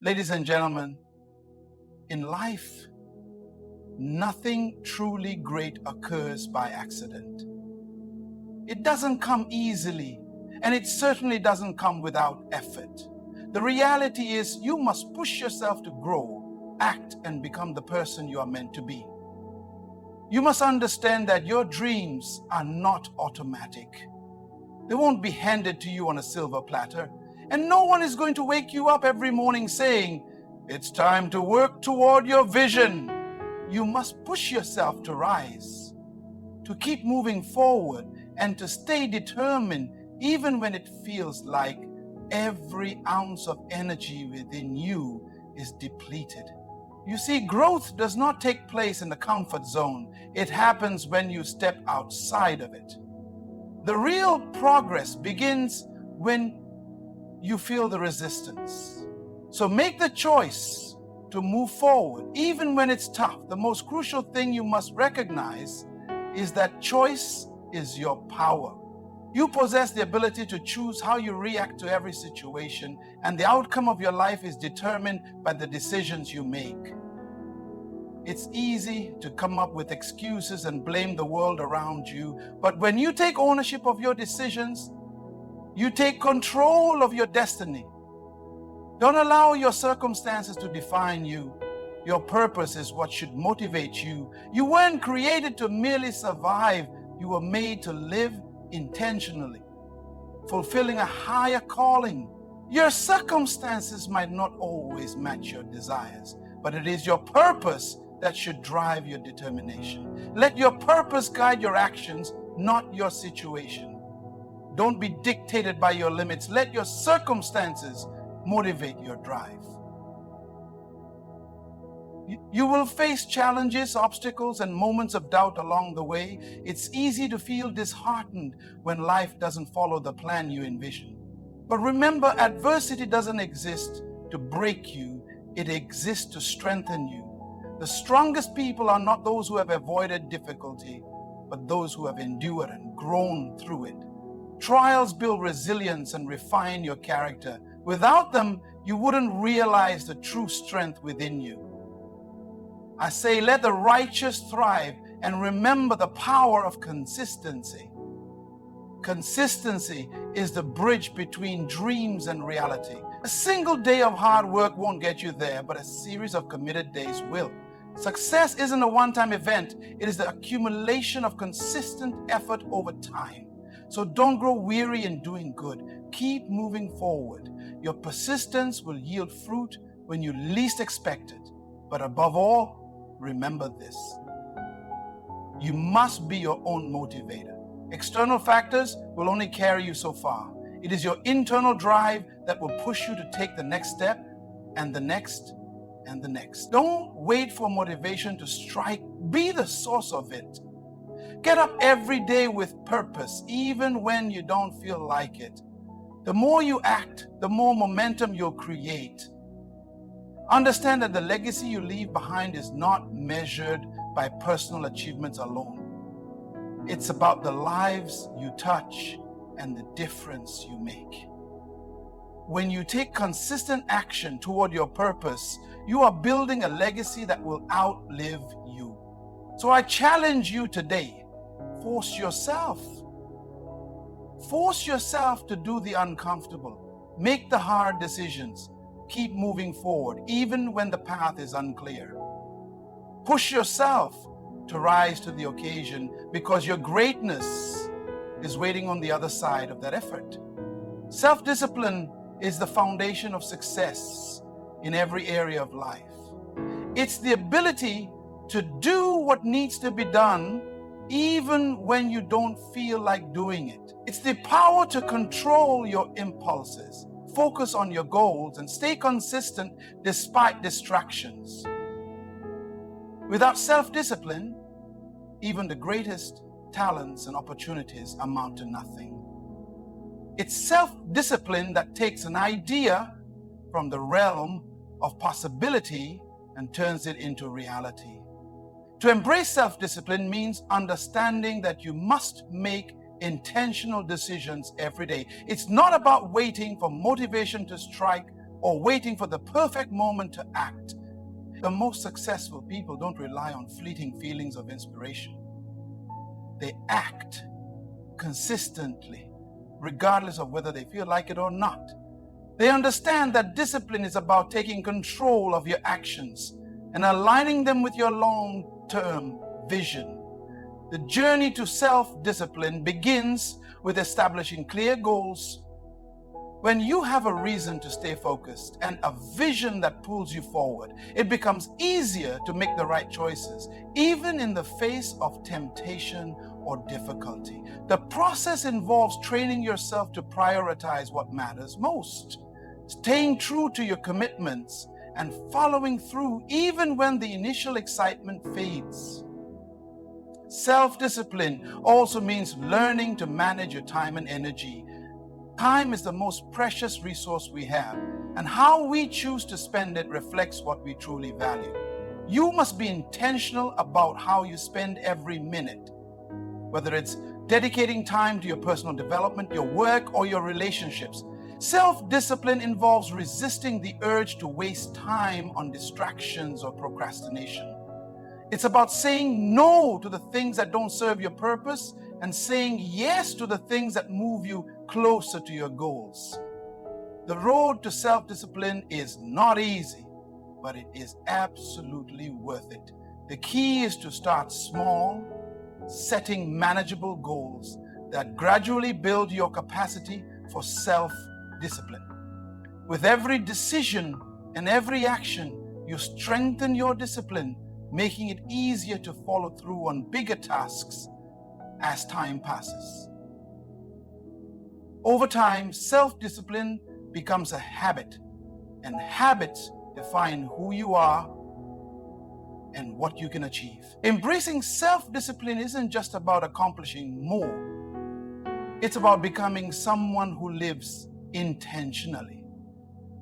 Ladies and gentlemen, in life, nothing truly great occurs by accident. It doesn't come easily, and it certainly doesn't come without effort. The reality is you must push yourself to grow, act, and become the person you are meant to be. You must understand that your dreams are not automatic. They won't be handed to you on a silver platter, and no one is going to wake you up every morning saying, "It's time to work toward your vision." You must push yourself to rise, to keep moving forward, and to stay determined even when it feels like every ounce of energy within you is depleted. You see, growth does not take place in the comfort zone. It happens when you step outside of it. The real progress begins when you feel the resistance. So make the choice to move forward, even when it's tough. The most crucial thing you must recognize is that choice is your power. You possess the ability to choose how you react to every situation, and the outcome of your life is determined by the decisions you make. It's easy to come up with excuses and blame the world around you, but when you take ownership of your decisions, you take control of your destiny. Don't allow your circumstances to define you. Your purpose is what should motivate you. You weren't created to merely survive. You were made to live intentionally, fulfilling a higher calling. Your circumstances might not always match your desires, but it is your purpose that should drive your determination. Let your purpose guide your actions, not your situation. Don't be dictated by your limits. Let your circumstances motivate your drive. You will face challenges, obstacles, and moments of doubt along the way. It's easy to feel disheartened when life doesn't follow the plan you envision. But remember, adversity doesn't exist to break you. It exists to strengthen you. The strongest people are not those who have avoided difficulty, but those who have endured and grown through it. Trials build resilience and refine your character. Without them, you wouldn't realize the true strength within you. I say, let the righteous thrive, and remember the power of consistency. Consistency is the bridge between dreams and reality. A single day of hard work won't get you there, but a series of committed days will. Success isn't a one-time event. It is the accumulation of consistent effort over time. So don't grow weary in doing good. Keep moving forward. Your persistence will yield fruit when you least expect it. But above all, remember this: you must be your own motivator. External factors will only carry you so far. It is your internal drive that will push you to take the next step, and the next, and the next. Don't wait for motivation to strike. Be the source of it. Get up every day with purpose, even when you don't feel like it. The more you act, the more momentum you'll create. Understand that the legacy you leave behind is not measured by personal achievements alone. It's about the lives you touch and the difference you make. When you take consistent action toward your purpose, you are building a legacy that will outlive you. So I challenge you today, force yourself. Force yourself to do the uncomfortable. Make the hard decisions. Keep moving forward, even when the path is unclear. Push yourself to rise to the occasion, because your greatness is waiting on the other side of that effort. Self-discipline is the foundation of success in every area of life. It's the ability to do what needs to be done even when you don't feel like doing it. It's the power to control your impulses, focus on your goals, and stay consistent despite distractions. Without self-discipline, even the greatest talents and opportunities amount to nothing. It's self-discipline that takes an idea from the realm of possibility and turns it into reality. To embrace self-discipline means understanding that you must make intentional decisions every day. It's not about waiting for motivation to strike or waiting for the perfect moment to act. The most successful people don't rely on fleeting feelings of inspiration. They act consistently, regardless of whether they feel like it or not. They understand that discipline is about taking control of your actions and aligning them with your long-term vision. The journey to self-discipline begins with establishing clear goals. When you have a reason to stay focused and a vision that pulls you forward, it becomes easier to make the right choices, even in the face of temptation or difficulty. The process involves training yourself to prioritize what matters most, staying true to your commitments, and following through even when the initial excitement fades. Self-discipline also means learning to manage your time and energy. Time is the most precious resource we have, and how we choose to spend it reflects what we truly value. You must be intentional about how you spend every minute, whether it's dedicating time to your personal development, your work, or your relationships. Self-discipline involves resisting the urge to waste time on distractions or procrastination. It's about saying no to the things that don't serve your purpose and saying yes to the things that move you closer to your goals. The road to self-discipline is not easy, but it is absolutely worth it. The key is to start small, setting manageable goals that gradually build your capacity for self-discipline. With every decision and every action, you strengthen your discipline, making it easier to follow through on bigger tasks as time passes. Over time, self-discipline becomes a habit, and habits define who you are and what you can achieve. Embracing self-discipline isn't just about accomplishing more. It's about becoming someone who lives intentionally,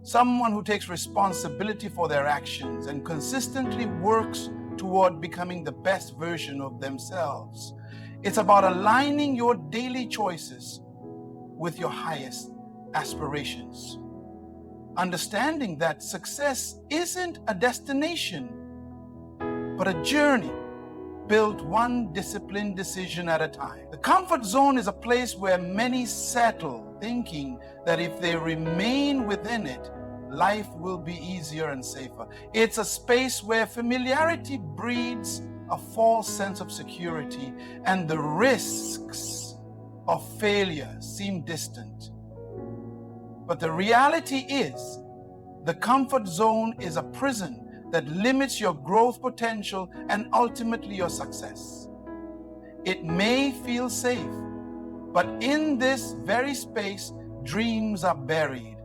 someone who takes responsibility for their actions and consistently works toward becoming the best version of themselves. It's about aligning your daily choices with your highest aspirations. Understanding that success isn't a destination, but a journey built one disciplined decision at a time. The comfort zone is a place where many settle, thinking that if they remain within it, life will be easier and safer. It's a space where familiarity breeds a false sense of security, and the risks of failure seem distant. But the reality is, the comfort zone is a prison that limits your growth potential and ultimately your success. It may feel safe, but in this very space, dreams are buried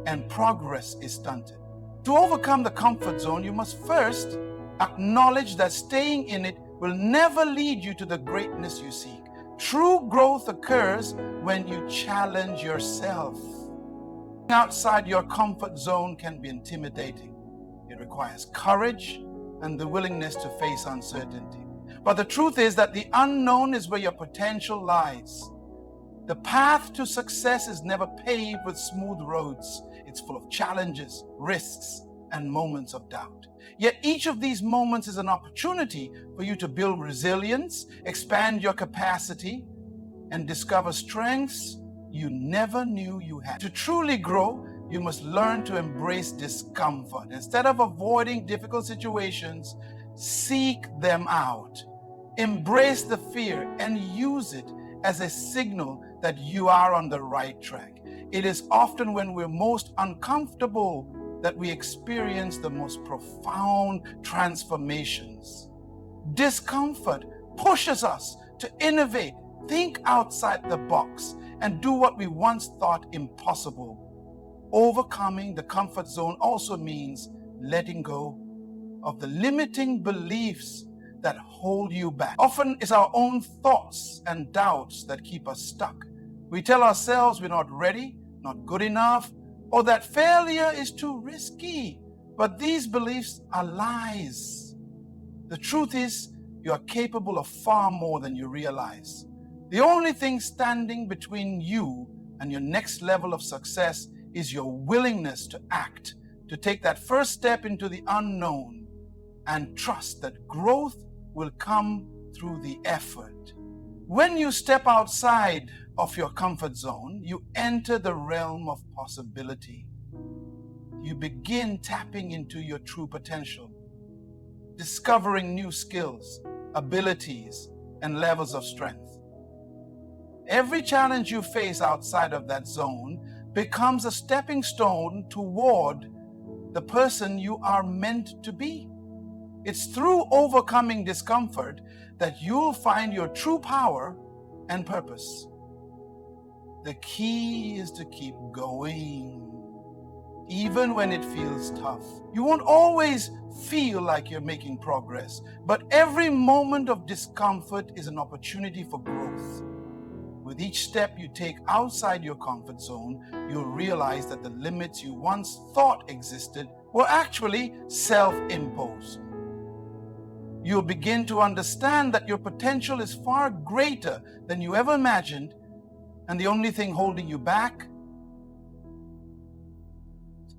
and progress is stunted. To overcome the comfort zone, you must first acknowledge that staying in it will never lead you to the greatness you seek. True growth occurs when you challenge yourself. Outside your comfort zone can be intimidating. It requires courage and the willingness to face uncertainty. But the truth is that the unknown is where your potential lies. The path to success is never paved with smooth roads. It's full of challenges, risks, and moments of doubt. Yet each of these moments is an opportunity for you to build resilience, expand your capacity, and discover strengths you never knew you had. To truly grow, you must learn to embrace discomfort. Instead of avoiding difficult situations, seek them out. Embrace the fear and use it as a signal that you are on the right track. It is often when we're most uncomfortable that we experience the most profound transformations. Discomfort pushes us to innovate, think outside the box, and do what we once thought impossible. Overcoming the comfort zone also means letting go of the limiting beliefs that hold you back. Often it's our own thoughts and doubts that keep us stuck. We tell ourselves we're not ready, not good enough, or that failure is too risky. But these beliefs are lies. The truth is, you are capable of far more than you realize. The only thing standing between you and your next level of success is your willingness to act, to take that first step into the unknown and trust that growth will come through the effort. When you step outside of your comfort zone, you enter the realm of possibility. You begin tapping into your true potential, discovering new skills, abilities, and levels of strength. Every challenge you face outside of that zone becomes a stepping stone toward the person you are meant to be. It's through overcoming discomfort that you'll find your true power and purpose. The key is to keep going, even when it feels tough. You won't always feel like you're making progress, but every moment of discomfort is an opportunity for growth. With each step you take outside your comfort zone, you'll realize that the limits you once thought existed were actually self-imposed. You'll begin to understand that your potential is far greater than you ever imagined, and the only thing holding you back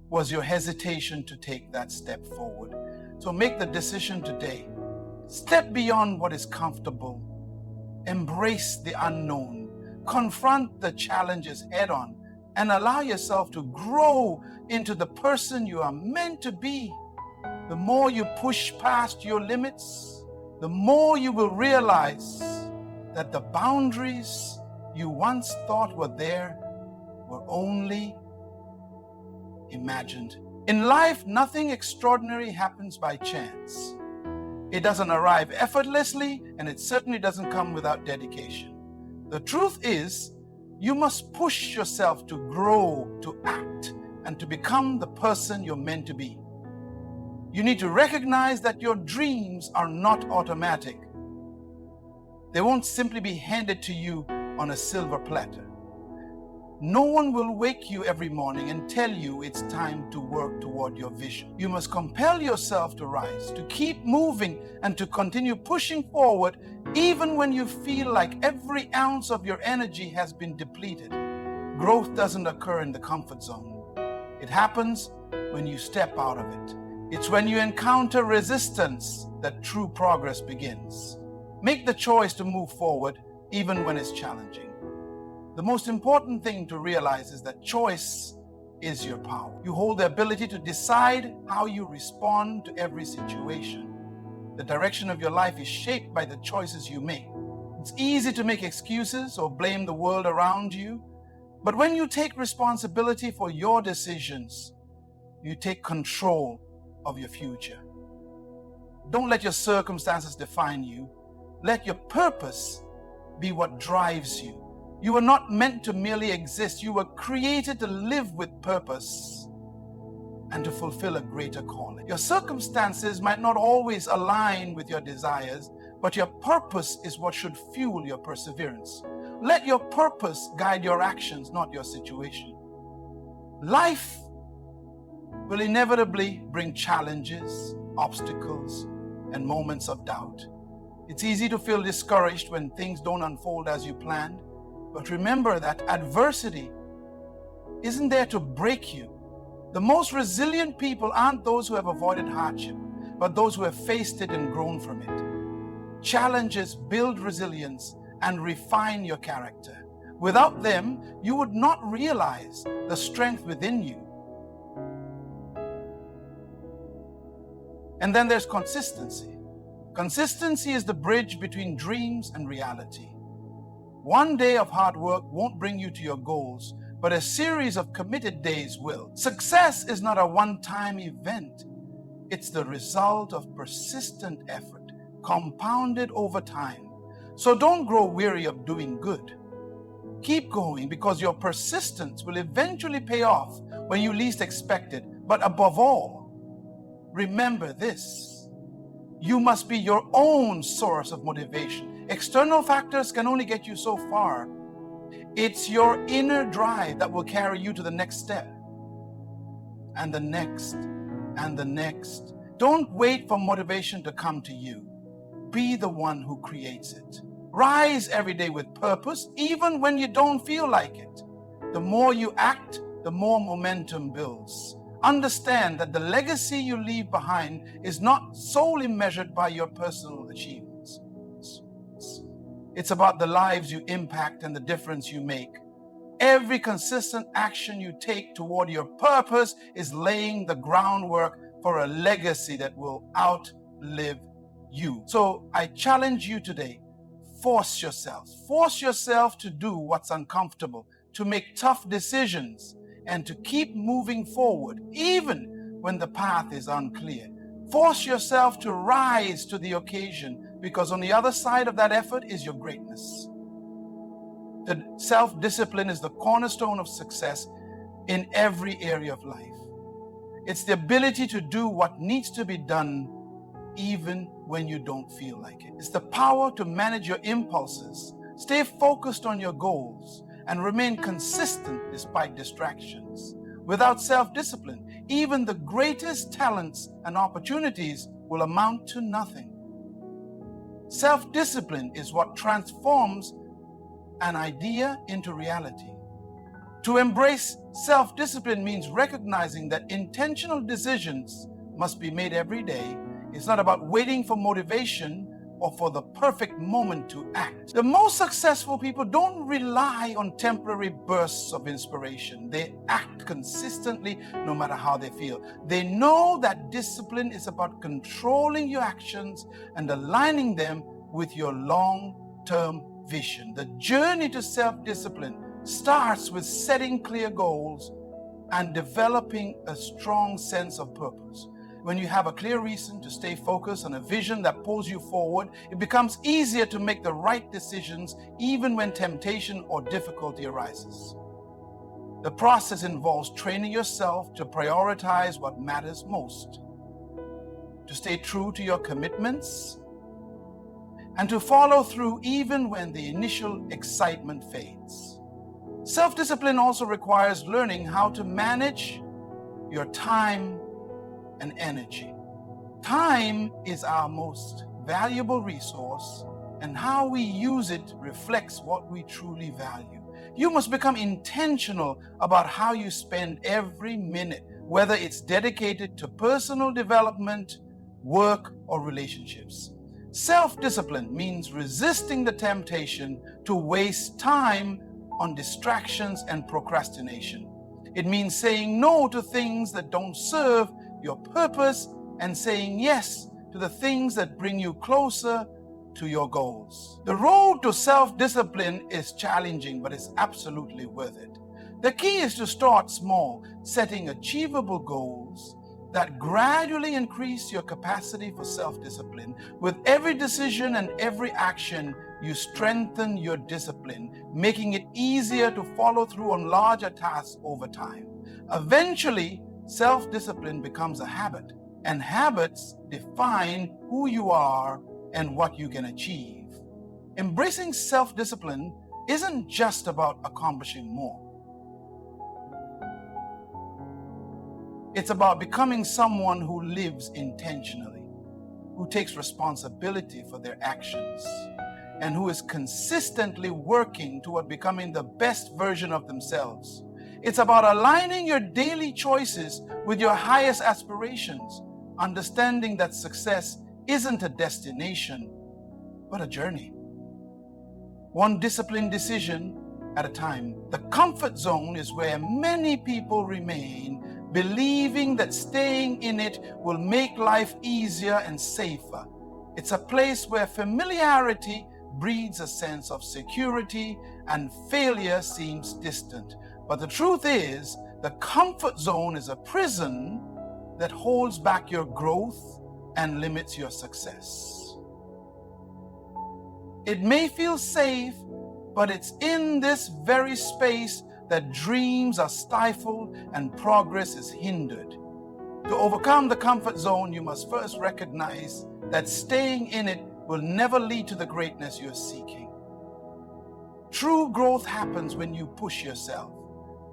was your hesitation to take that step forward. So make the decision today. Step beyond what is comfortable. Embrace the unknown. Confront the challenges head on and allow yourself to grow into the person you are meant to be. The more you push past your limits, the more you will realize that the boundaries you once thought were there were only imagined. In life, nothing extraordinary happens by chance. It doesn't arrive effortlessly, and it certainly doesn't come without dedication. The truth is, you must push yourself to grow, to act, and to become the person you're meant to be. You need to recognize that your dreams are not automatic. They won't simply be handed to you on a silver platter. No one will wake you every morning and tell you it's time to work toward your vision. You must compel yourself to rise, to keep moving, and to continue pushing forward even when you feel like every ounce of your energy has been depleted. Growth doesn't occur in the comfort zone. It happens when you step out of it. It's when you encounter resistance that true progress begins. Make the choice to move forward even when it's challenging. The most important thing to realize is that choice is your power. You hold the ability to decide how you respond to every situation. The direction of your life is shaped by the choices you make. It's easy to make excuses or blame the world around you, but when you take responsibility for your decisions, you take control of your future. Don't let your circumstances define you. Let your purpose be what drives you. You were not meant to merely exist. You were created to live with purpose and to fulfill a greater calling. Your circumstances might not always align with your desires, but your purpose is what should fuel your perseverance. Let your purpose guide your actions, not your situation. Life will inevitably bring challenges, obstacles, and moments of doubt. It's easy to feel discouraged when things don't unfold as you planned. But remember that adversity isn't there to break you. The most resilient people aren't those who have avoided hardship, but those who have faced it and grown from it. Challenges build resilience and refine your character. Without them, you would not realize the strength within you. And then there's consistency. Consistency is the bridge between dreams and reality. One day of hard work won't bring you to your goals, but a series of committed days will. Success is not a one-time event. It's the result of persistent effort, compounded over time. So don't grow weary of doing good. Keep going, because your persistence will eventually pay off when you least expect it. But above all, remember this: you must be your own source of motivation. External factors can only get you so far. It's your inner drive that will carry you to the next step, and the next, and the next. Don't wait for motivation to come to you. Be the one who creates it. Rise every day with purpose, even when you don't feel like it. The more you act, the more momentum builds. Understand that the legacy you leave behind is not solely measured by your personal achievements. It's about the lives you impact and the difference you make. Every consistent action you take toward your purpose is laying the groundwork for a legacy that will outlive you. So I challenge you today, force yourself to do what's uncomfortable, to make tough decisions, and to keep moving forward, even when the path is unclear. Force yourself to rise to the occasion, because on the other side of that effort is your greatness. The self-discipline is the cornerstone of success in every area of life. It's the ability to do what needs to be done even when you don't feel like it. It's the power to manage your impulses, stay focused on your goals, and remain consistent despite distractions. Without self-discipline, even the greatest talents and opportunities will amount to nothing. Self-discipline is what transforms an idea into reality. To embrace self-discipline means recognizing that intentional decisions must be made every day. It's not about waiting for motivation or for the perfect moment to act. The most successful people don't rely on temporary bursts of inspiration. They act consistently no matter how they feel. They know that discipline is about controlling your actions and aligning them with your long-term vision. The journey to self-discipline starts with setting clear goals and developing a strong sense of purpose. When you have a clear reason to stay focused on a vision that pulls you forward, it becomes easier to make the right decisions even when temptation or difficulty arises. The process involves training yourself to prioritize what matters most, to stay true to your commitments, and to follow through even when the initial excitement fades. Self-discipline also requires learning how to manage your time and energy. Time is our most valuable resource, and how we use it reflects what we truly value. You must become intentional about how you spend every minute, whether it's dedicated to personal development, work, or relationships. Self-discipline means resisting the temptation to waste time on distractions and procrastination. It means saying no to things that don't serve your purpose and saying yes to the things that bring you closer to your goals. The road to self-discipline is challenging, but it's absolutely worth it. The key is to start small, setting achievable goals that gradually increase your capacity for self-discipline. With every decision and every action, you strengthen your discipline, making it easier to follow through on larger tasks over time. Eventually, self-discipline becomes a habit, and habits define who you are and what you can achieve. Embracing self-discipline isn't just about accomplishing more. It's about becoming someone who lives intentionally, who takes responsibility for their actions, and who is consistently working toward becoming the best version of themselves. It's about aligning your daily choices with your highest aspirations, understanding that success isn't a destination, but a journey. One disciplined decision at a time. The comfort zone is where many people remain, believing that staying in it will make life easier and safer. It's a place where familiarity breeds a sense of security and failure seems distant. But the truth is, the comfort zone is a prison that holds back your growth and limits your success. It may feel safe, but it's in this very space that dreams are stifled and progress is hindered. To overcome the comfort zone, you must first recognize that staying in it will never lead to the greatness you're seeking. True growth happens when you push yourself,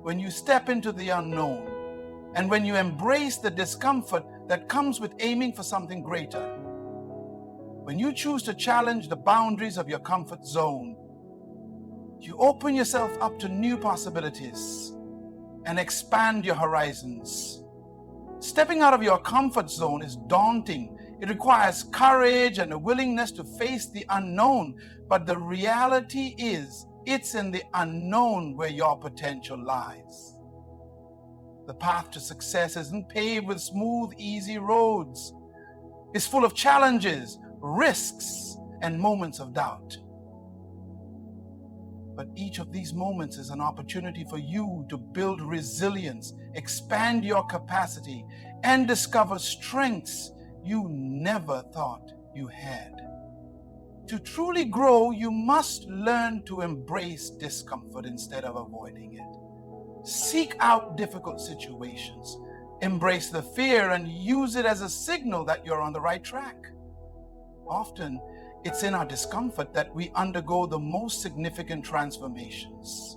when you step into the unknown, and when you embrace the discomfort that comes with aiming for something greater. When you choose to challenge the boundaries of your comfort zone, you open yourself up to new possibilities. and expand your horizons. Stepping out of your comfort zone is daunting. It requires courage and a willingness to face the unknown. But the reality is, it's in the unknown where your potential lies. The path to success isn't paved with smooth, easy roads. It's full of challenges, risks, and moments of doubt. But each of these moments is an opportunity for you to build resilience, expand your capacity, and discover strengths you never thought you had. To truly grow, you must learn to embrace discomfort instead of avoiding it. Seek out difficult situations, embrace the fear, and use it as a signal that you're on the right track. Often, it's in our discomfort that we undergo the most significant transformations.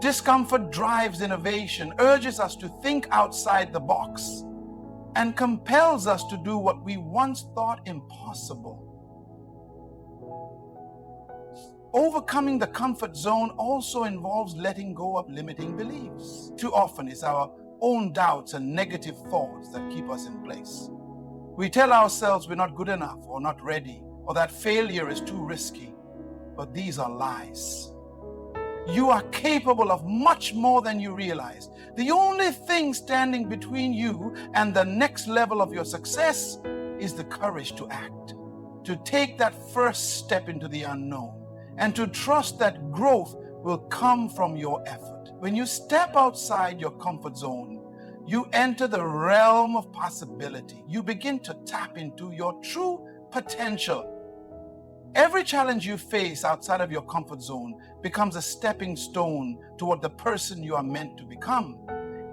Discomfort drives innovation, urges us to think outside the box, and compels us to do what we once thought impossible. Overcoming the comfort zone also involves letting go of limiting beliefs. Too often, it's our own doubts and negative thoughts that keep us in place. We tell ourselves we're not good enough or not ready, or that failure is too risky. But these are lies. You are capable of much more than you realize. The only thing standing between you and the next level of your success is the courage to act, to take that first step into the unknown, and to trust that growth will come from your effort. When you step outside your comfort zone, you enter the realm of possibility. You begin to tap into your true potential. Every challenge you face outside of your comfort zone becomes a stepping stone toward the person you are meant to become.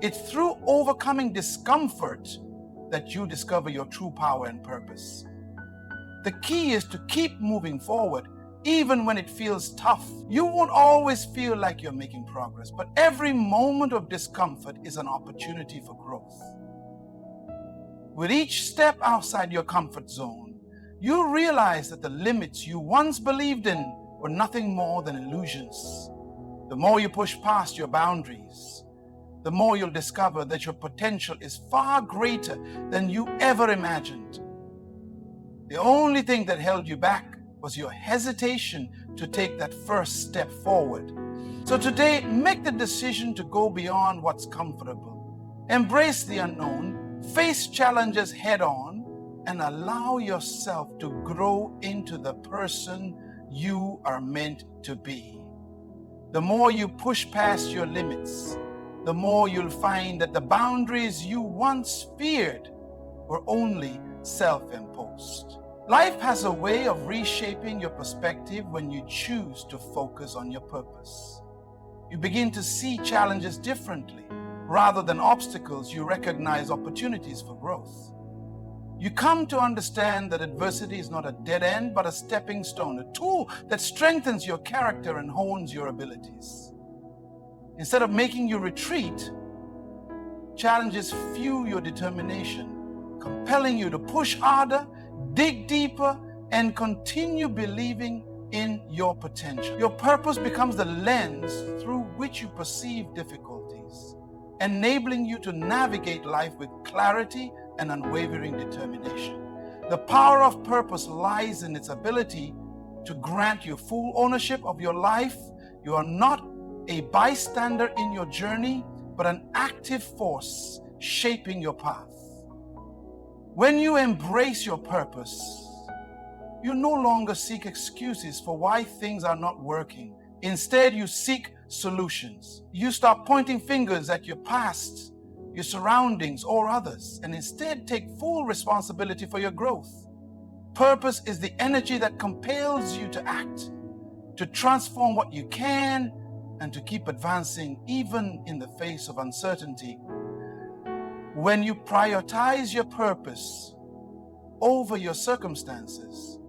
It's through overcoming discomfort that you discover your true power and purpose. The key is to keep moving forward, even when it feels tough. You won't always feel like you're making progress, but every moment of discomfort is an opportunity for growth. With each step outside your comfort zone, you realize that the limits you once believed in were nothing more than illusions. The more you push past your boundaries, the more you'll discover that your potential is far greater than you ever imagined. The only thing that held you back was your hesitation to take that first step forward. So today, make the decision to go beyond what's comfortable. Embrace the unknown, face challenges head on, and allow yourself to grow into the person you are meant to be. The more you push past your limits, the more you'll find that the boundaries you once feared were only self-imposed. Life has a way of reshaping your perspective when you choose to focus on your purpose. You begin to see challenges differently. Rather than obstacles, you recognize opportunities for growth. You come to understand that adversity is not a dead end, but a stepping stone, a tool that strengthens your character and hones your abilities. Instead of making you retreat, challenges fuel your determination, compelling you to push harder, dig deeper, and continue believing in your potential. Your purpose becomes the lens through which you perceive difficulties, enabling you to navigate life with clarity and unwavering determination. The power of purpose lies in its ability to grant you full ownership of your life. You are not a bystander in your journey, but an active force shaping your path. When you embrace your purpose, you no longer seek excuses for why things are not working. Instead, you seek solutions. You stop pointing fingers at your past, your surroundings, or others, and instead take full responsibility for your growth. Purpose is the energy that compels you to act, to transform what you can, and to keep advancing even in the face of uncertainty. When you prioritize your purpose over your circumstances,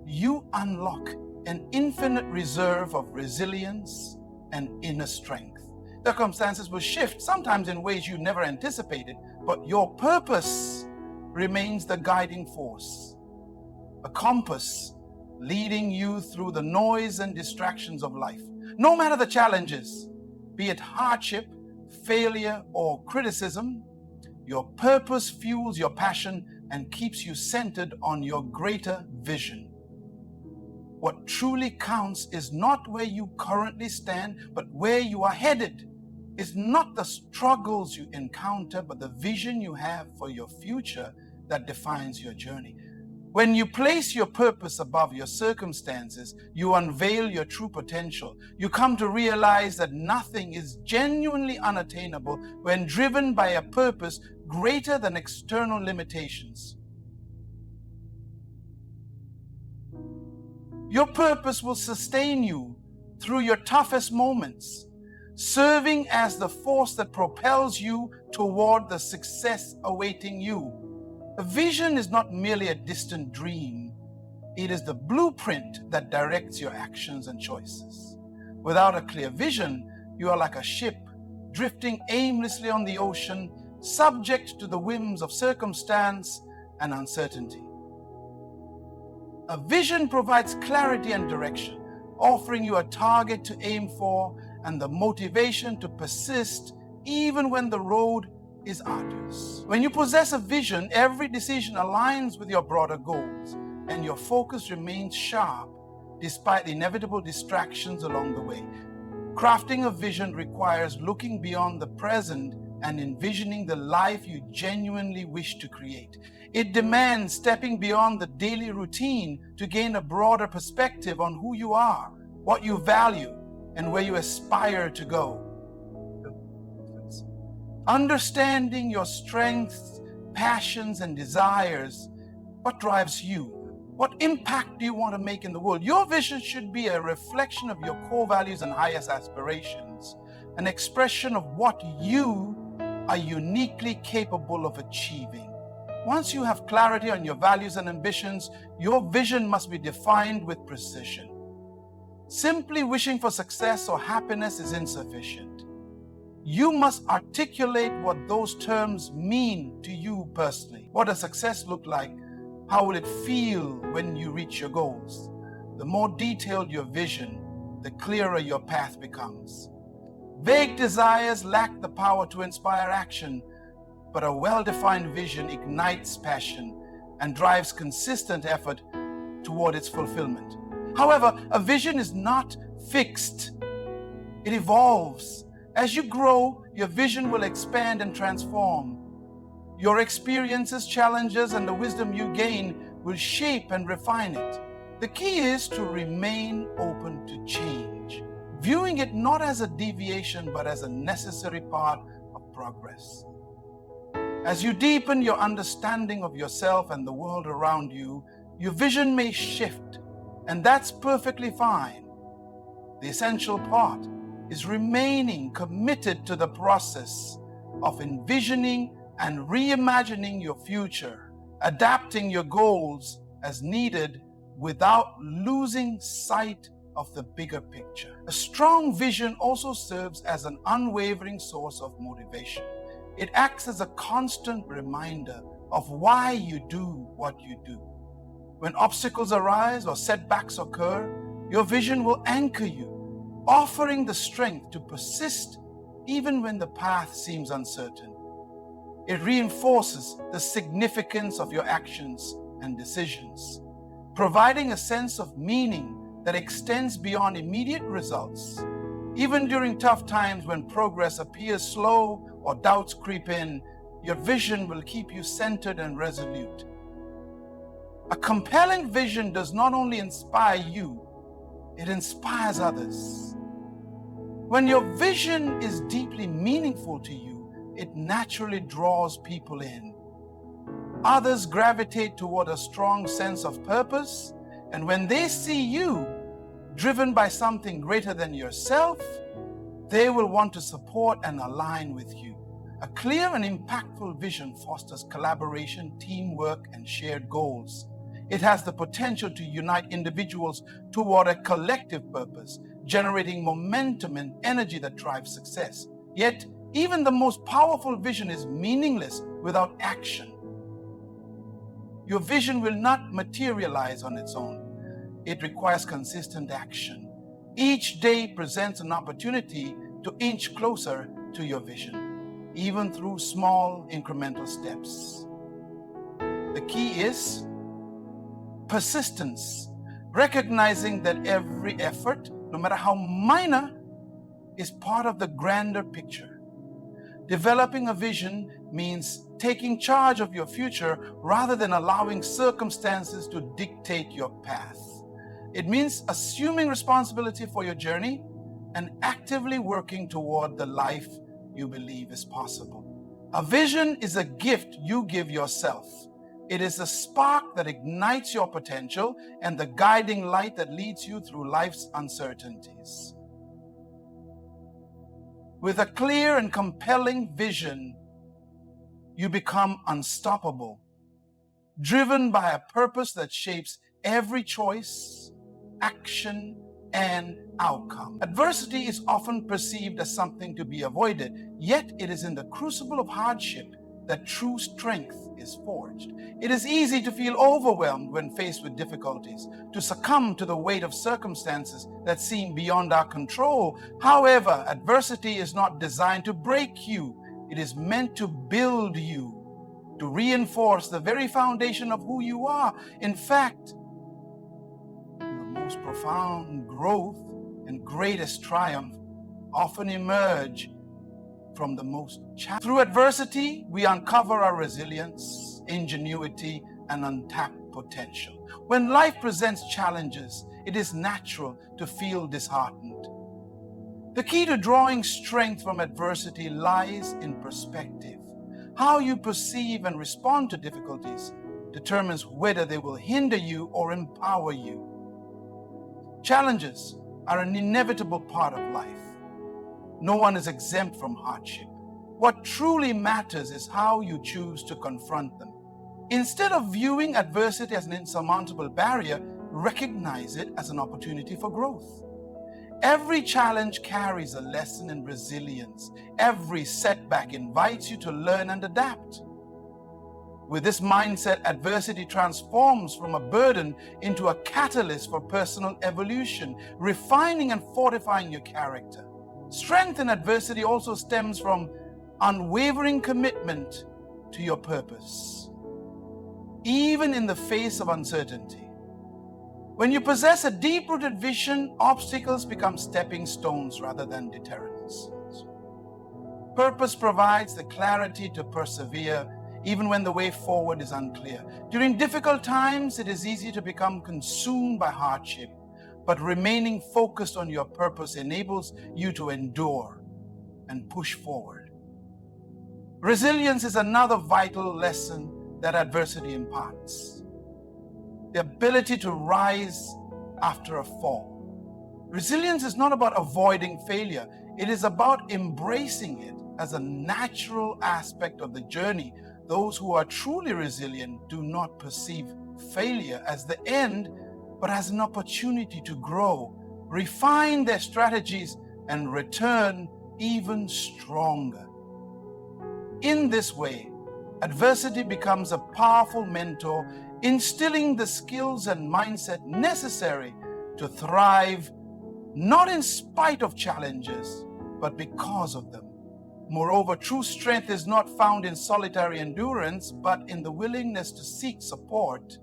you unlock an infinite reserve of resilience and inner strength. Circumstances will shift, sometimes in ways you never anticipated, but your purpose remains the guiding force, a compass leading you through the noise and distractions of life. No matter the challenges, be it hardship, failure, or criticism. Your purpose fuels your passion and keeps you centered on your greater vision. What truly counts is not where you currently stand, but where you are headed. It's not the struggles you encounter, but the vision you have for your future that defines your journey. When you place your purpose above your circumstances, you unveil your true potential. You come to realize that nothing is genuinely unattainable when driven by a purpose greater than external limitations. Your purpose will sustain you through your toughest moments, serving as the force that propels you toward the success awaiting you. A vision is not merely a distant dream. It is the blueprint that directs your actions and choices. Without a clear vision, you are like a ship drifting aimlessly on the ocean, subject to the whims of circumstance and uncertainty. A vision provides clarity and direction, offering you a target to aim for and the motivation to persist even when the road is arduous. When you possess a vision, every decision aligns with your broader goals, and your focus remains sharp despite the inevitable distractions along the way. Crafting a vision requires looking beyond the present and envisioning the life you genuinely wish to create. It demands stepping beyond the daily routine to gain a broader perspective on who you are, what you value, and where you aspire to go. Understanding your strengths, passions, and desires, what drives you? What impact do you want to make in the world? Your vision should be a reflection of your core values and highest aspirations, an expression of what you are uniquely capable of achieving. Once you have clarity on your values and ambitions, your vision must be defined with precision. Simply wishing for success or happiness is insufficient. You must articulate what those terms mean to you personally. What does success look like? How will it feel when you reach your goals? The more detailed your vision, the clearer your path becomes. Vague desires lack the power to inspire action, but a well-defined vision ignites passion and drives consistent effort toward its fulfillment. However, a vision is not fixed. It evolves. As you grow, your vision will expand and transform. Your experiences, challenges, and the wisdom you gain will shape and refine it. The key is to remain open to change, viewing it not as a deviation, but as a necessary part of progress. As you deepen your understanding of yourself and the world around you, your vision may shift, and that's perfectly fine. The essential part is remaining committed to the process of envisioning and reimagining your future, adapting your goals as needed without losing sight of the bigger picture. A strong vision also serves as an unwavering source of motivation. It acts as a constant reminder of why you do what you do. When obstacles arise or setbacks occur, your vision will anchor you, offering the strength to persist even when the path seems uncertain. It reinforces the significance of your actions and decisions, providing a sense of meaning that extends beyond immediate results. Even during tough times when progress appears slow or doubts creep in, your vision will keep you centered and resolute. A compelling vision does not only inspire you, it inspires others. When your vision is deeply meaningful to you, it naturally draws people in. Others gravitate toward a strong sense of purpose, and when they see you driven by something greater than yourself, they will want to support and align with you. A clear and impactful vision fosters collaboration, teamwork, and shared goals. It has the potential to unite individuals toward a collective purpose, generating momentum and energy that drives success. Yet, even the most powerful vision is meaningless without action. Your vision will not materialize on its own. It requires consistent action. Each day presents an opportunity to inch closer to your vision, even through small incremental steps. The key is persistence, recognizing that every effort, no matter how minor, is part of the grander picture. Developing a vision means taking charge of your future rather than allowing circumstances to dictate your path. It means assuming responsibility for your journey and actively working toward the life you believe is possible. A vision is a gift you give yourself. It is the spark that ignites your potential and the guiding light that leads you through life's uncertainties. With a clear and compelling vision, you become unstoppable, driven by a purpose that shapes every choice, action, and outcome. Adversity is often perceived as something to be avoided, yet it is in the crucible of hardship that true strength is forged. It is easy to feel overwhelmed when faced with difficulties, to succumb to the weight of circumstances that seem beyond our control. However, adversity is not designed to break you. It is meant to build you, to reinforce the very foundation of who you are. In fact, your most profound growth and greatest triumph often emerge from the most challenging. Through adversity, we uncover our resilience, ingenuity, and untapped potential. When life presents challenges, it is natural to feel disheartened. The key to drawing strength from adversity lies in perspective. How you perceive and respond to difficulties determines whether they will hinder you or empower you. Challenges are an inevitable part of life. No one is exempt from hardship. What truly matters is how you choose to confront them. Instead of viewing adversity as an insurmountable barrier, recognize it as an opportunity for growth. Every challenge carries a lesson in resilience. Every setback invites you to learn and adapt. With this mindset, adversity transforms from a burden into a catalyst for personal evolution, refining and fortifying your character. Strength in adversity also stems from unwavering commitment to your purpose, even in the face of uncertainty. When you possess a deep-rooted vision, obstacles become stepping stones rather than deterrents. Purpose provides the clarity to persevere even when the way forward is unclear. During difficult times, it is easy to become consumed by hardship, but remaining focused on your purpose enables you to endure and push forward. Resilience is another vital lesson that adversity imparts. The ability to rise after a fall. Resilience is not about avoiding failure. It is about embracing it as a natural aspect of the journey. Those who are truly resilient do not perceive failure as the end, but as an opportunity to grow, refine their strategies, and return even stronger. In this way, adversity becomes a powerful mentor, instilling the skills and mindset necessary to thrive, not in spite of challenges, but because of them. Moreover, true strength is not found in solitary endurance, but in the willingness to seek support.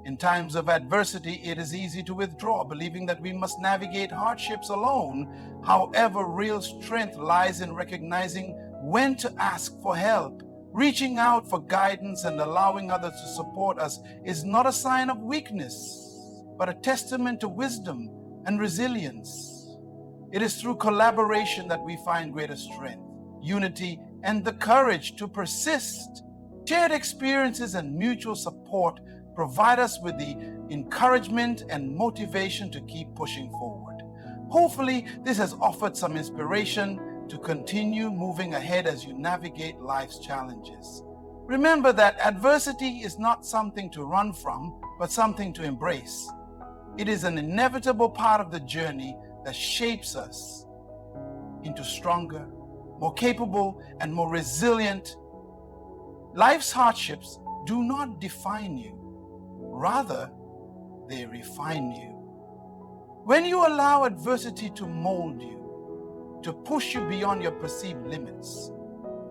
In times of adversity, it is easy to withdraw, believing that we must navigate hardships alone. However, real strength lies in recognizing when to ask for help. Reaching out for guidance and allowing others to support us is not a sign of weakness, but a testament to wisdom and resilience. It is through collaboration that we find greater strength, unity, and the courage to persist. Shared experiences and mutual support provide us with the encouragement and motivation to keep pushing forward. Hopefully, this has offered some inspiration to continue moving ahead as you navigate life's challenges. Remember that adversity is not something to run from, but something to embrace. It is an inevitable part of the journey that shapes us into stronger, more capable, and more resilient. Life's hardships do not define you. Rather, they refine you. When you allow adversity to mold you, to push you beyond your perceived limits.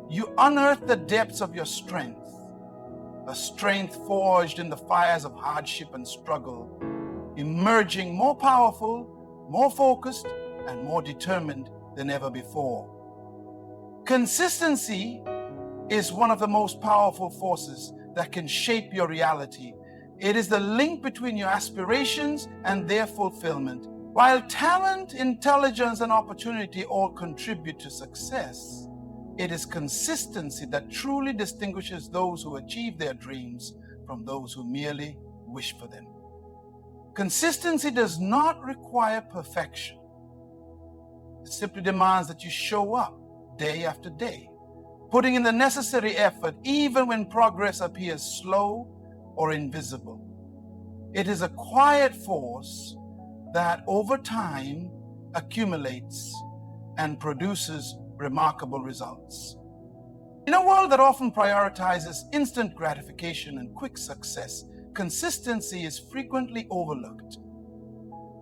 You unearth the depths of your strength, a strength forged in the fires of hardship and struggle, emerging more powerful, more focused, and more determined than ever before. Consistency is one of the most powerful forces that can shape your reality. It is the link between your aspirations and their fulfillment. While talent, intelligence, and opportunity all contribute to success, it is consistency that truly distinguishes those who achieve their dreams from those who merely wish for them. Consistency does not require perfection. It simply demands that you show up day after day, putting in the necessary effort even when progress appears slow or invisible. It is a quiet force that over time accumulates and produces remarkable results. In a world that often prioritizes instant gratification and quick success, consistency is frequently overlooked.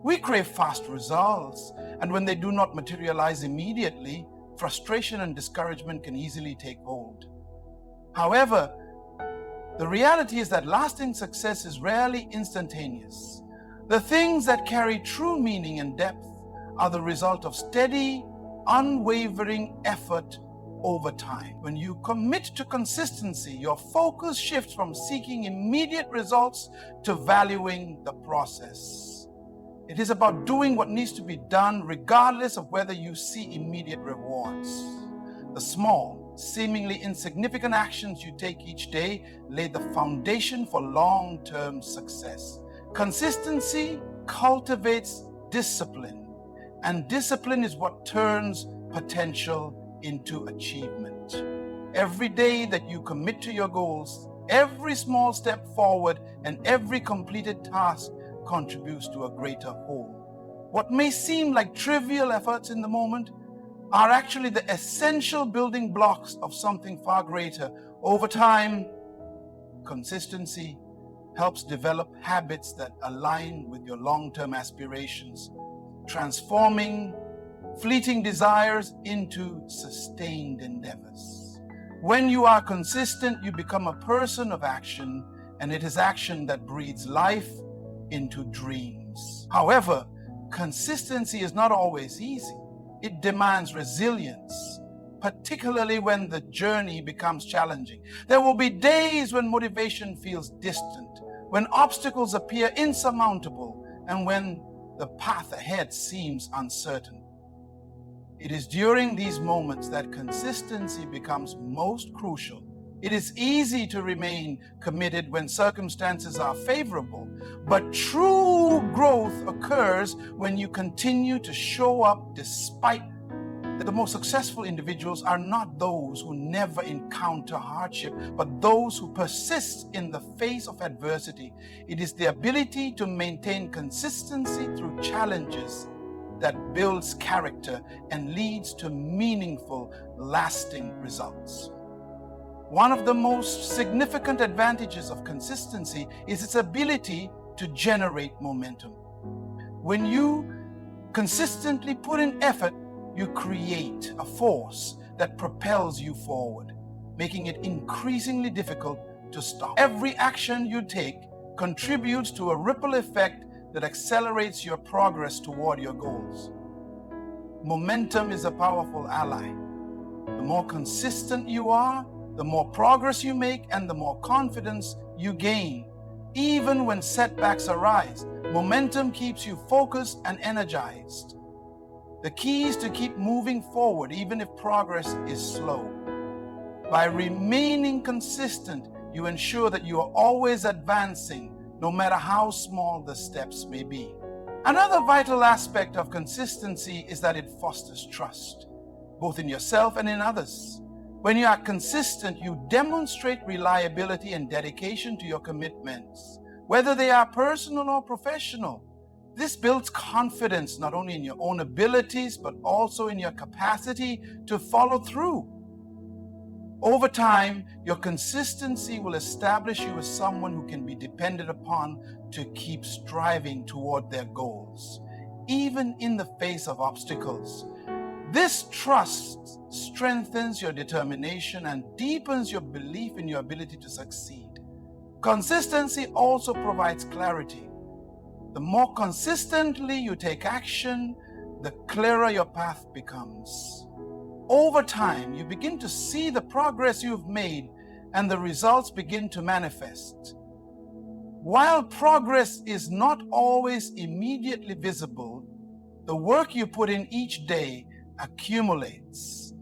We crave fast results, and when they do not materialize immediately, frustration and discouragement can easily take hold. However, the reality is that lasting success is rarely instantaneous. The things that carry true meaning and depth are the result of steady, unwavering effort over time. When you commit to consistency, your focus shifts from seeking immediate results to valuing the process. It is about doing what needs to be done regardless of whether you see immediate rewards. The small, seemingly insignificant actions you take each day lay the foundation for long-term success. Consistency cultivates discipline, and discipline is what turns potential into achievement. Every day that you commit to your goals, every small step forward and every completed task contributes to a greater whole. What may seem like trivial efforts in the moment are actually the essential building blocks of something far greater. Over time, consistency helps develop habits that align with your long-term aspirations, transforming fleeting desires into sustained endeavors. When you are consistent, you become a person of action, and it is action that breathes life into dreams. However, consistency is not always easy. It demands resilience, particularly when the journey becomes challenging. There will be days when motivation feels distant, when obstacles appear insurmountable, and when the path ahead seems uncertain. It is during these moments that consistency becomes most crucial. It is easy to remain committed when circumstances are favorable, but true growth occurs when you continue to show up despite. The most successful individuals are not those who never encounter hardship, but those who persist in the face of adversity. It is the ability to maintain consistency through challenges that builds character and leads to meaningful, lasting results. One of the most significant advantages of consistency is its ability to generate momentum. When you consistently put in effort, you create a force that propels you forward, making it increasingly difficult to stop. Every action you take contributes to a ripple effect that accelerates your progress toward your goals. Momentum is a powerful ally. The more consistent you are, the more progress you make and the more confidence you gain. Even when setbacks arise, momentum keeps you focused and energized. The key is to keep moving forward even if progress is slow. By remaining consistent, you ensure that you are always advancing, no matter how small the steps may be. Another vital aspect of consistency is that it fosters trust, both in yourself and in others. When you are consistent, you demonstrate reliability and dedication to your commitments, whether they are personal or professional. This builds confidence not only in your own abilities, but also in your capacity to follow through. Over time, your consistency will establish you as someone who can be depended upon to keep striving toward their goals, even in the face of obstacles. This trust strengthens your determination and deepens your belief in your ability to succeed. Consistency also provides clarity. The more consistently you take action, the clearer your path becomes. Over time, you begin to see the progress you've made and the results begin to manifest. While progress is not always immediately visible, the work you put in each day accumulates,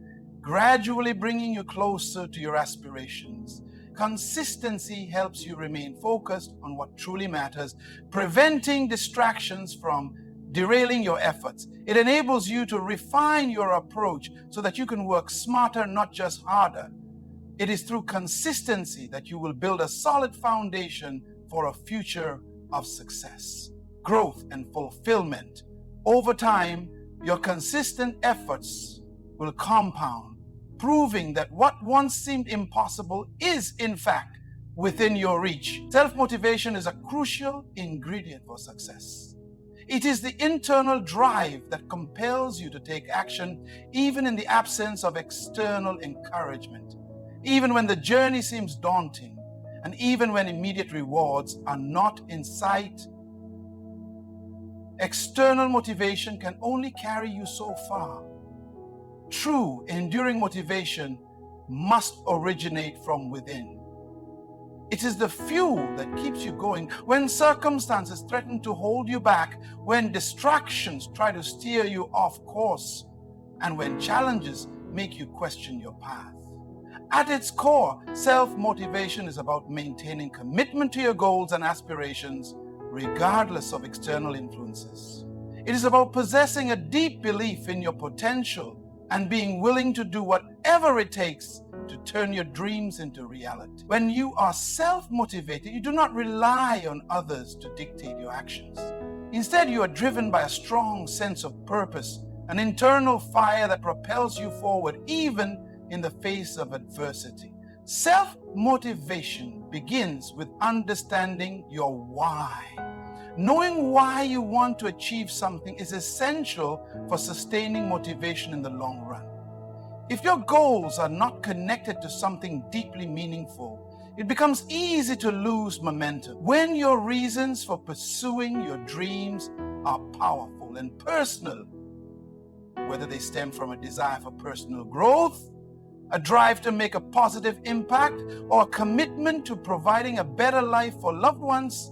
gradually bringing you closer to your aspirations. Consistency helps you remain focused on what truly matters, preventing distractions from derailing your efforts. It enables you to refine your approach so that you can work smarter, not just harder. It is through consistency that you will build a solid foundation for a future of success, growth, and fulfillment. Over time, your consistent efforts will compound, proving that what once seemed impossible is, in fact, within your reach. Self-motivation is a crucial ingredient for success. It is the internal drive that compels you to take action, even in the absence of external encouragement, even when the journey seems daunting, and even when immediate rewards are not in sight. External motivation can only carry you so far. True, enduring motivation must originate from within. It is the fuel that keeps you going when circumstances threaten to hold you back, when distractions try to steer you off course, and when challenges make you question your path. At its core, self-motivation is about maintaining commitment to your goals and aspirations, regardless of external influences. It is about possessing a deep belief in your potential and being willing to do whatever it takes to turn your dreams into reality. When you are self-motivated, you do not rely on others to dictate your actions. Instead, you are driven by a strong sense of purpose, an internal fire that propels you forward even in the face of adversity. Self-motivation begins with understanding your why. Knowing why you want to achieve something is essential for sustaining motivation in the long run. If your goals are not connected to something deeply meaningful, it becomes easy to lose momentum. When your reasons for pursuing your dreams are powerful and personal, whether they stem from a desire for personal growth, a drive to make a positive impact, or a commitment to providing a better life for loved ones,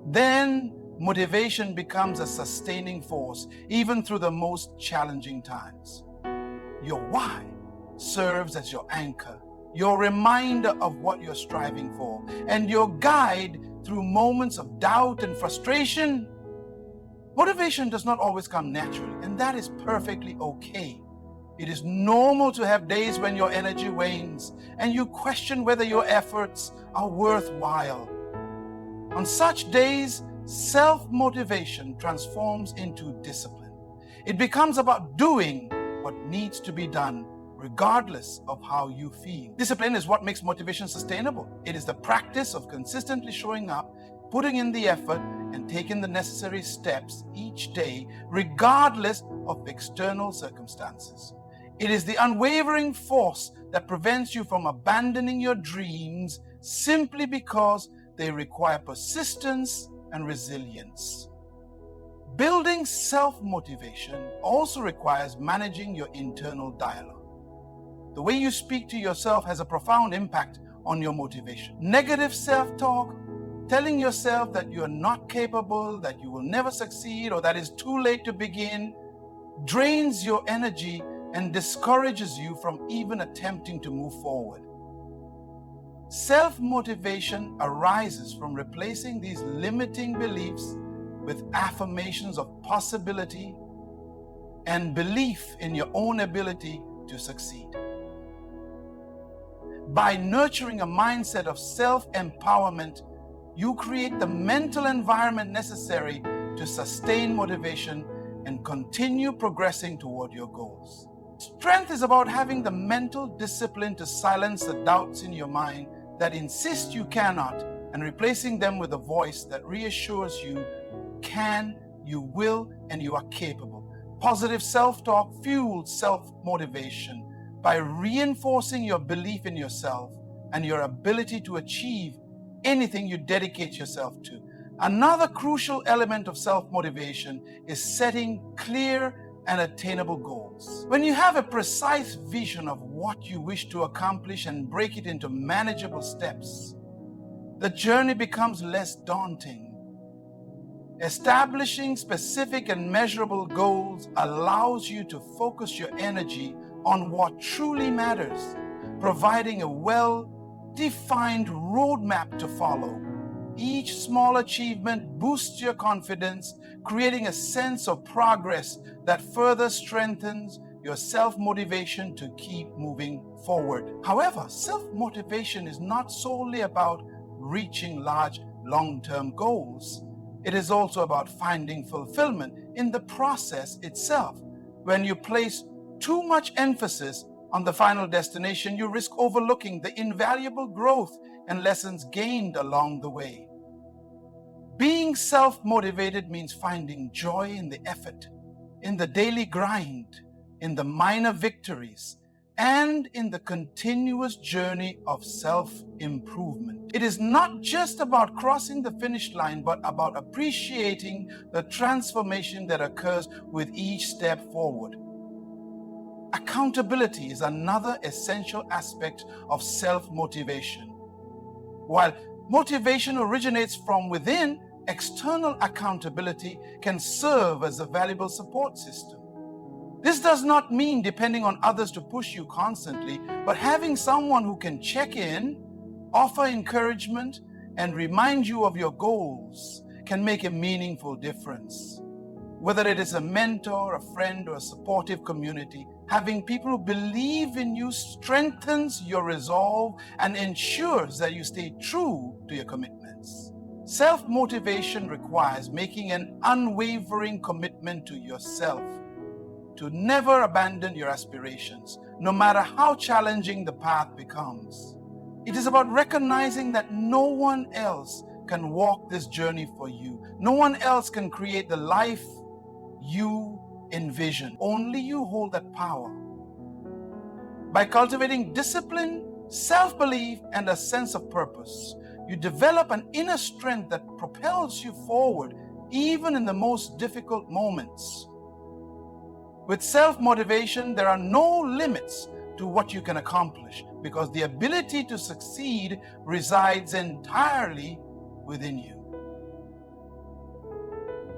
then motivation becomes a sustaining force, even through the most challenging times. Your why serves as your anchor, your reminder of what you're striving for, and your guide through moments of doubt and frustration. Motivation does not always come naturally, and that is perfectly okay. It is normal to have days when your energy wanes and you question whether your efforts are worthwhile. On such days, self-motivation transforms into discipline. It becomes about doing what needs to be done, regardless of how you feel. Discipline is what makes motivation sustainable. It is the practice of consistently showing up, putting in the effort, and taking the necessary steps each day, regardless of external circumstances. It is the unwavering force that prevents you from abandoning your dreams simply because they require persistence and resilience. Building self-motivation also requires managing your internal dialogue. The way you speak to yourself has a profound impact on your motivation. Negative self-talk, telling yourself that you are not capable, that you will never succeed, or that it's too late to begin, drains your energy and discourages you from even attempting to move forward. Self-motivation arises from replacing these limiting beliefs with affirmations of possibility and belief in your own ability to succeed. By nurturing a mindset of self-empowerment, you create the mental environment necessary to sustain motivation and continue progressing toward your goals. Strength is about having the mental discipline to silence the doubts in your mind that insist you cannot, and replacing them with a voice that reassures you can, you will, and you are capable. Positive self-talk fuels self-motivation by reinforcing your belief in yourself and your ability to achieve anything you dedicate yourself to. Another crucial element of self-motivation is setting clear and attainable goals. When you have a precise vision of what you wish to accomplish and break it into manageable steps, the journey becomes less daunting. Establishing specific and measurable goals allows you to focus your energy on what truly matters, providing a well-defined roadmap to follow. Each small achievement boosts your confidence, creating a sense of progress that further strengthens your self-motivation to keep moving forward. However, self-motivation is not solely about reaching large long-term goals. It is also about finding fulfillment in the process itself. When you place too much emphasis on the final destination, you risk overlooking the invaluable growth and lessons gained along the way. Being self-motivated means finding joy in the effort, in the daily grind, in the minor victories, and in the continuous journey of self-improvement. It is not just about crossing the finish line, but about appreciating the transformation that occurs with each step forward. Accountability is another essential aspect of self-motivation. While motivation originates from within, external accountability can serve as a valuable support system. This does not mean depending on others to push you constantly, but having someone who can check in, offer encouragement, and remind you of your goals can make a meaningful difference. Whether it is a mentor, a friend, or a supportive community, having people who believe in you strengthens your resolve and ensures that you stay true to your commitments. Self-motivation requires making an unwavering commitment to yourself, to never abandon your aspirations, no matter how challenging the path becomes. It is about recognizing that no one else can walk this journey for you. No one else can create the life you envision. Only you hold that power. By cultivating discipline, self-belief, and a sense of purpose, you develop an inner strength that propels you forward even in the most difficult moments. With self-motivation, there are no limits to what you can accomplish because the ability to succeed resides entirely within you.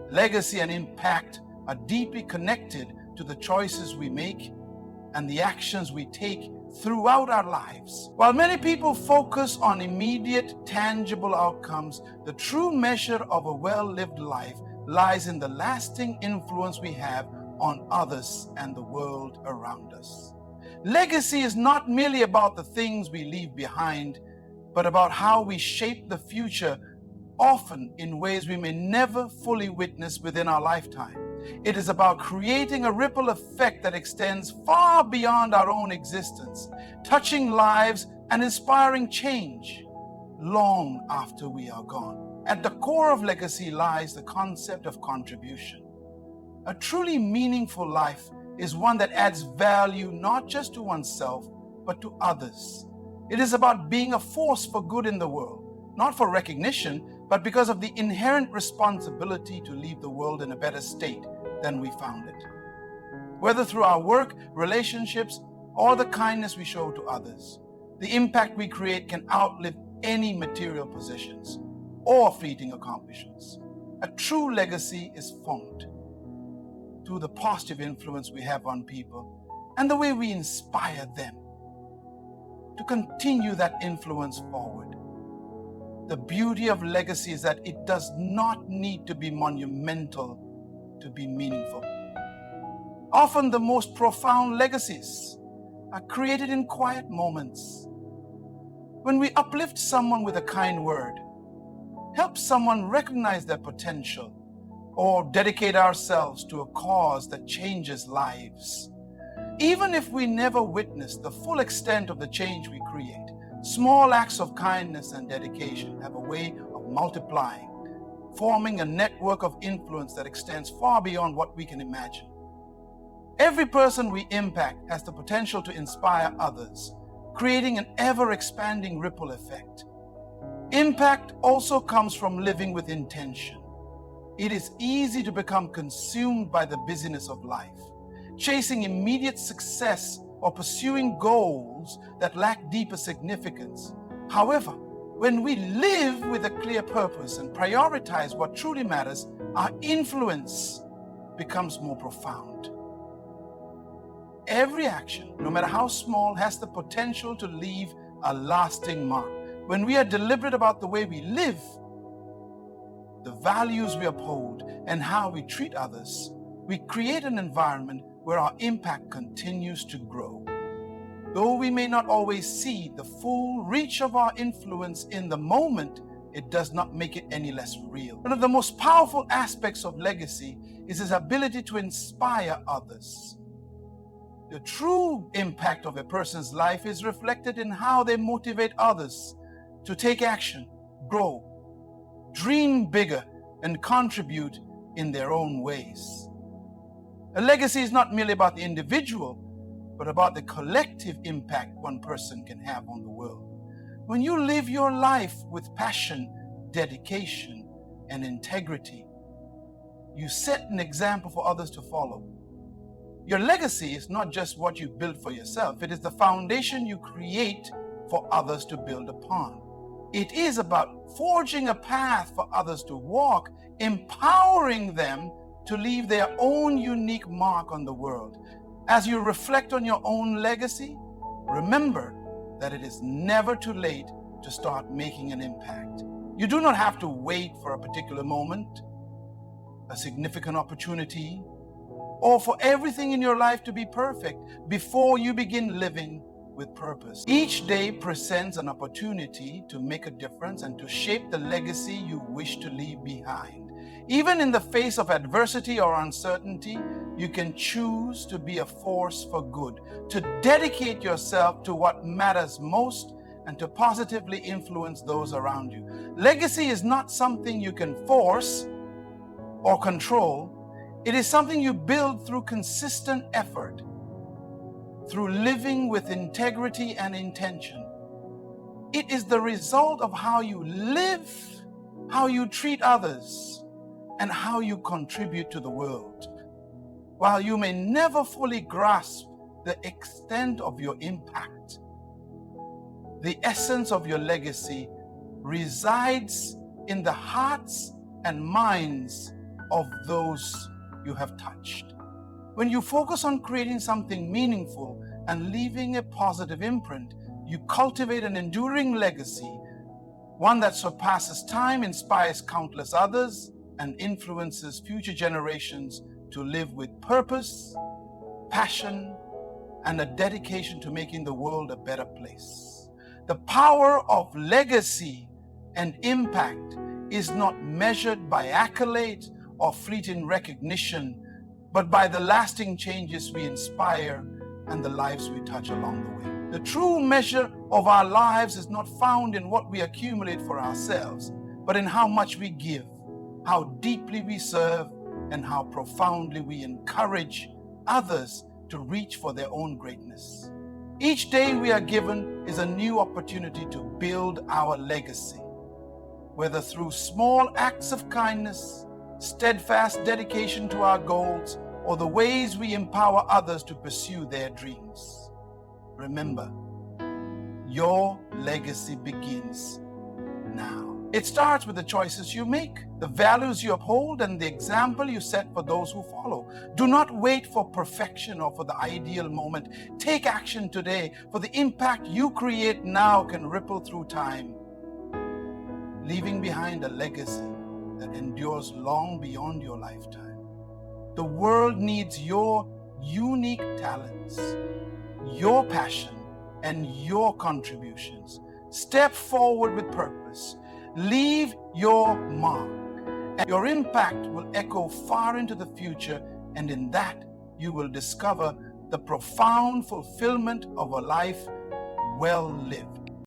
Legacy and impact are deeply connected to the choices we make and the actions we take throughout our lives. While many people focus on immediate, tangible outcomes, the true measure of a well-lived life lies in the lasting influence we have on others and the world around us. Legacy is not merely about the things we leave behind, but about how we shape the future, often in ways we may never fully witness within our lifetime. It is about creating a ripple effect that extends far beyond our own existence, touching lives and inspiring change long after we are gone. At the core of legacy lies the concept of contribution. A truly meaningful life is one that adds value not just to oneself, but to others. It is about being a force for good in the world, not for recognition, but because of the inherent responsibility to leave the world in a better state than we found it. Whether through our work, relationships, or the kindness we show to others, the impact we create can outlive any material possessions or fleeting accomplishments. A true legacy is formed through the positive influence we have on people and the way we inspire them to continue that influence forward. The beauty of legacy is that it does not need to be monumental to be meaningful. Often the most profound legacies are created in quiet moments. When we uplift someone with a kind word, help someone recognize their potential, or dedicate ourselves to a cause that changes lives. Even if we never witness the full extent of the change we create, small acts of kindness and dedication have a way of multiplying, forming a network of influence that extends far beyond what we can imagine. Every person we impact has the potential to inspire others, creating an ever-expanding ripple effect. Impact also comes from living with intention. It is easy to become consumed by the busyness of life, chasing immediate success or pursuing goals that lack deeper significance. However, when we live with a clear purpose and prioritize what truly matters, our influence becomes more profound. Every action, no matter how small, has the potential to leave a lasting mark. When we are deliberate about the way we live, the values we uphold, and how we treat others, we create an environment where our impact continues to grow. Though we may not always see the full reach of our influence in the moment, it does not make it any less real. One of the most powerful aspects of legacy is its ability to inspire others. The true impact of a person's life is reflected in how they motivate others to take action, grow, dream bigger, and contribute in their own ways. A legacy is not merely about the individual, but about the collective impact one person can have on the world. When you live your life with passion, dedication, and integrity, you set an example for others to follow. Your legacy is not just what you build for yourself, it is the foundation you create for others to build upon. It is about forging a path for others to walk, empowering them to leave their own unique mark on the world. As you reflect on your own legacy, remember that it is never too late to start making an impact. You do not have to wait for a particular moment, a significant opportunity, or for everything in your life to be perfect before you begin living with purpose. Each day presents an opportunity to make a difference and to shape the legacy you wish to leave behind. Even in the face of adversity or uncertainty, you can choose to be a force for good, to dedicate yourself to what matters most, and to positively influence those around you. Legacy is not something you can force or control. It is something you build through consistent effort, through living with integrity and intention. It is the result of how you live, how you treat others, and how you contribute to the world. While you may never fully grasp the extent of your impact, the essence of your legacy resides in the hearts and minds of those you have touched. When you focus on creating something meaningful and leaving a positive imprint, you cultivate an enduring legacy, one that surpasses time, inspires countless others, and influences future generations to live with purpose, passion, and a dedication to making the world a better place. The power of legacy and impact is not measured by accolades or fleeting recognition, but by the lasting changes we inspire and the lives we touch along the way. The true measure of our lives is not found in what we accumulate for ourselves, but in how much we give, how deeply we serve, and how profoundly we encourage others to reach for their own greatness. Each day we are given is a new opportunity to build our legacy, whether through small acts of kindness, steadfast dedication to our goals, or the ways we empower others to pursue their dreams. Remember, your legacy begins now. It starts with the choices you make, the values you uphold, and the example you set for those who follow. Do not wait for perfection or for the ideal moment. Take action today, for the impact you create now can ripple through time, leaving behind a legacy that endures long beyond your lifetime. The world needs your unique talents, your passion, and your contributions. Step forward with purpose. Leave your mark, and your impact will echo far into the future, and in that you will discover the profound fulfillment of a life well lived.